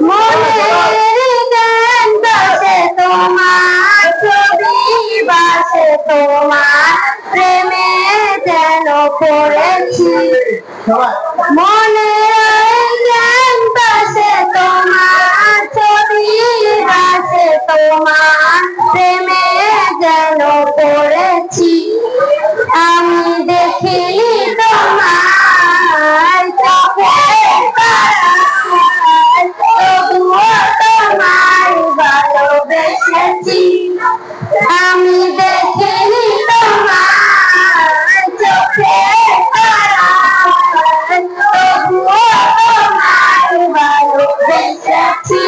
মনের জ্ঞান বাসে তোমার ছবি বাসে তোমার প্রেমে যেন পড়েছি মনের জ্ঞান বাসে তোমার ছবি বাসে তোমার প্রেমে যেন পড়েছি আমি দেখিনি তোমার চোখের তারায় তবুও তোমায় ভালোবেসেছি আমি দেখিনি তোমার চোখের তারায় তবুও তোমায় ভালোবেসেছি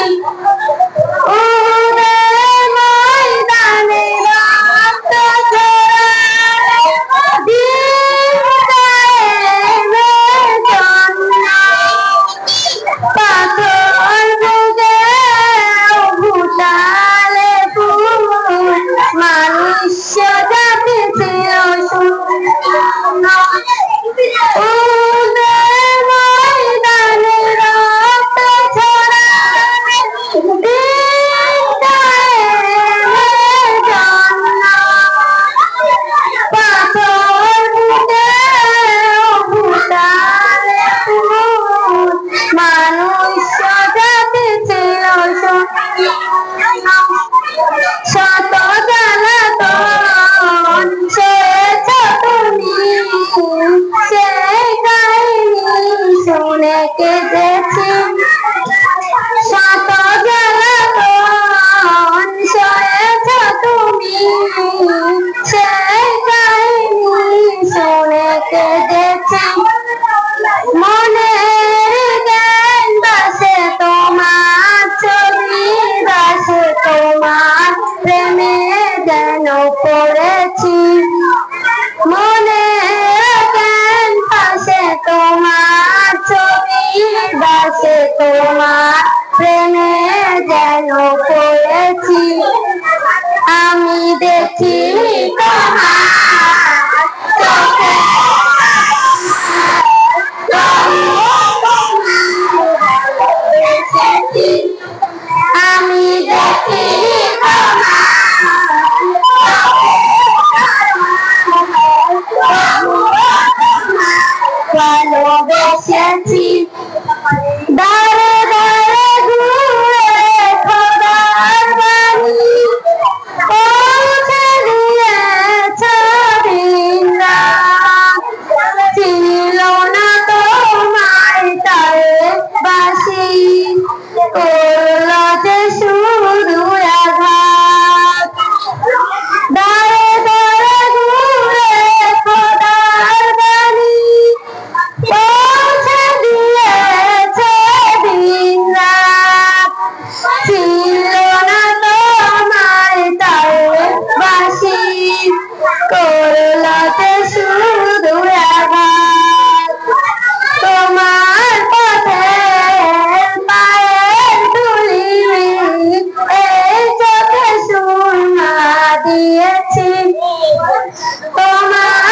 শত জ্বালাতন সয়েছ তুমি সেই কাহিনী শুনে কেঁদেছি শত জ্বালাতন সয়েছ তুমি সেই কাহিনী শুনে কেঁদেছি মনের জ্ঞান বাসে তোমার ছবি বাসে তোমার প্রেমে যেন পড়েছি মনের জ্ঞান বাসে তোমার ছবি বাসে তোমার প্রেমে যেন পড়েছি আমি দেখিনি তোমার চোখে আমি দেখিনি ভালোবেসেছি দাঁড়ে দাঁড়ে ঘুরে খোদার বাণী পৌঁছে দিয়েছ বৃন্দাবন ছিল না তোমার তারে বাসি করল যে শুধু আঘাত দাঁড়ে দাঁড়ে ঘুরে খোদার বাণী পৌঁছে দিয়েছ বৃন্দাবন ছিল না তোমার তারে বাসি করল যে শুধু আঘাত তোমার পথের পায়ের ধুলি এই চোখে সুরমা দিয়েছি তোমার